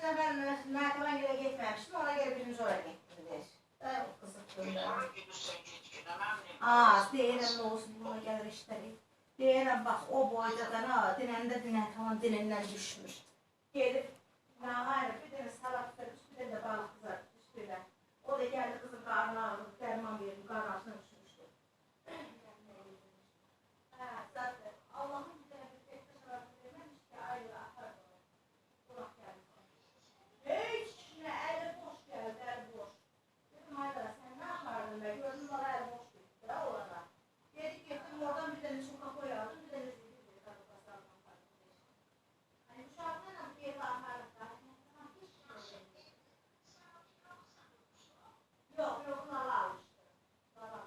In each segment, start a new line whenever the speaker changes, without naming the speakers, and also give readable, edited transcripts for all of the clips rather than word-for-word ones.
içinde ben Mert'e göre gitmemiştim, ona göre birinci oraya gittiler. Ben kızıttım da. Değerim ne olsun, buna gelir işleri. Değerim bak, o boycadan ha, dinende tamam dininden düşmüş. Gelip, ayrı bir tane salak vermiş, bir tane de balık kızartmış böyle. O da geldi kızın karnına aldı, derman verdim, karnı altına düşmüştü. Zaten Allah'ın güzel bir tek dışarı vermemiş ki ayrı atar. Kulak geldi. Hiç ne eli boş geldi, eli boş. Dedim Haydar sen ne yapardın be, gördün bana eli boş gitti ya orada. Dedik gittim oradan bir tane çuka koyardım, bir tane zildi diye tadı basaldım. Hani bu şartlarla bir yere akarlık da, hiç şey yok, yok nala almıştı. Nala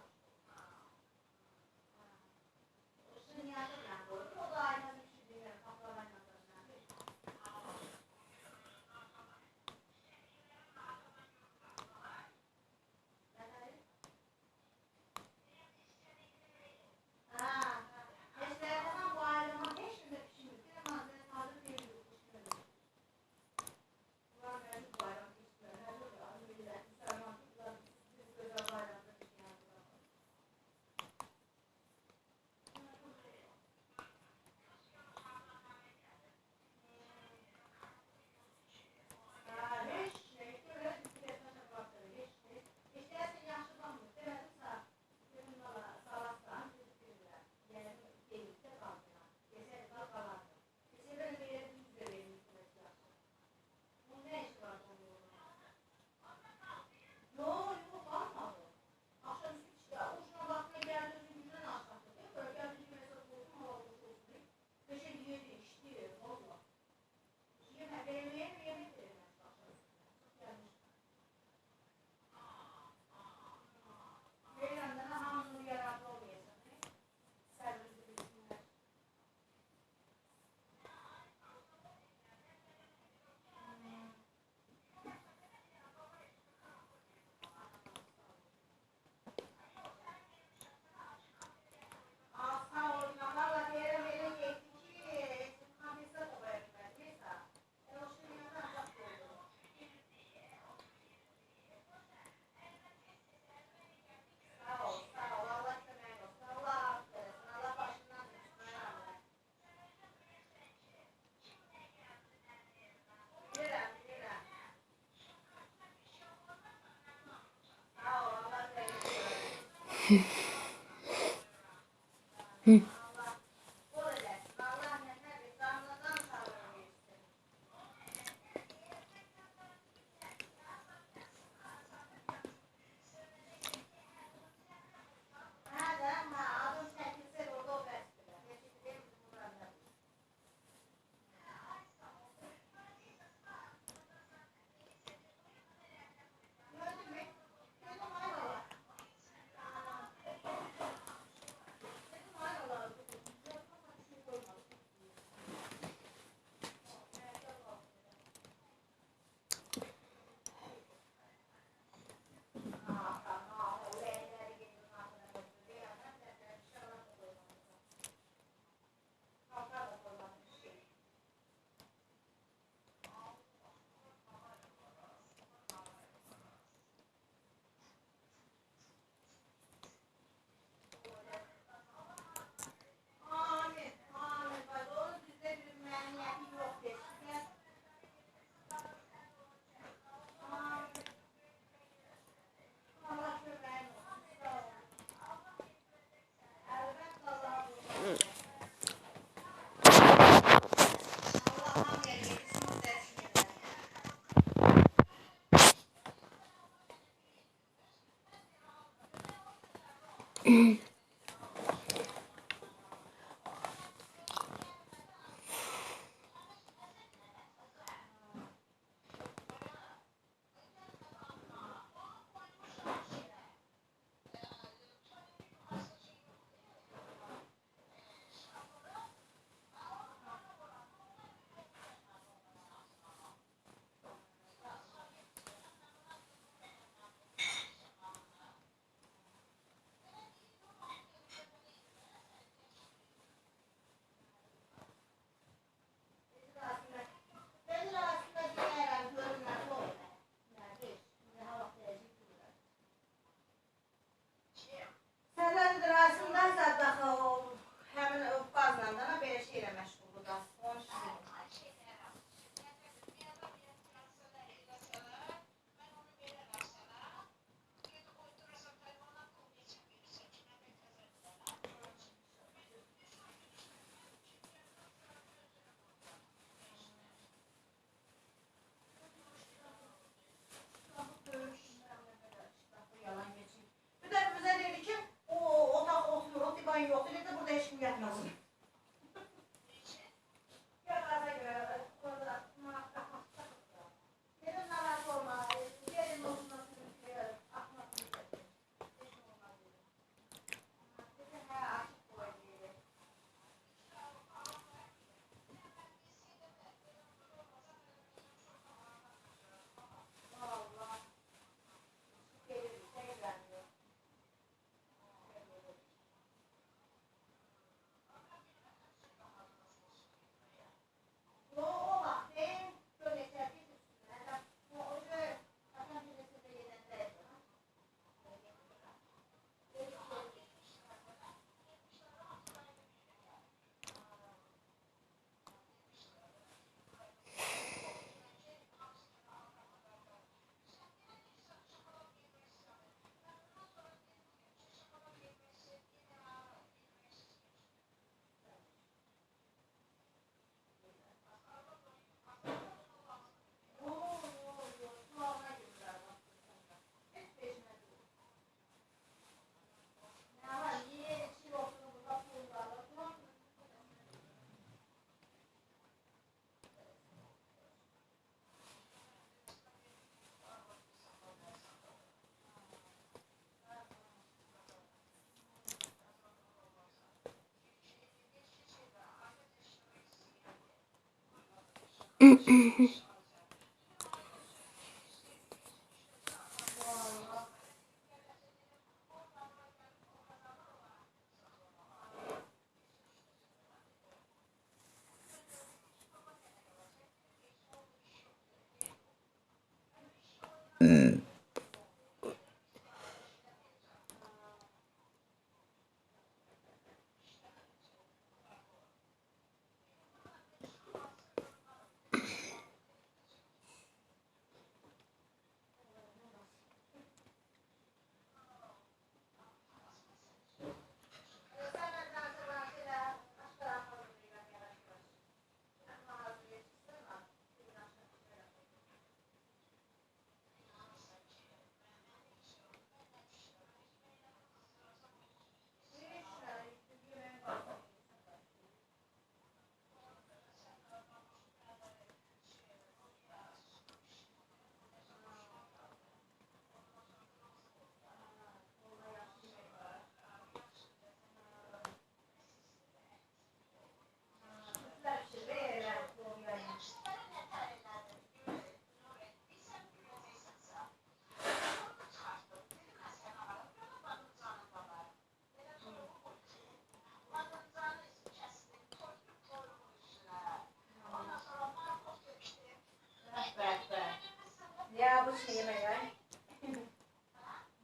Ya bu şey yemek ya.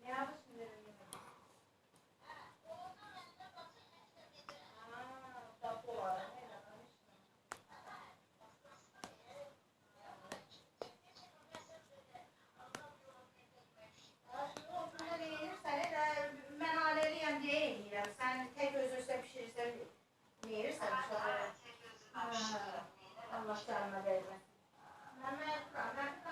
Ya bu şey yemek. Tatlı var. Ben aileliyim diye yiyeyim. Sen tek özürse pişirirsen yiyirsen sonra. Allah canına vermesin. Ben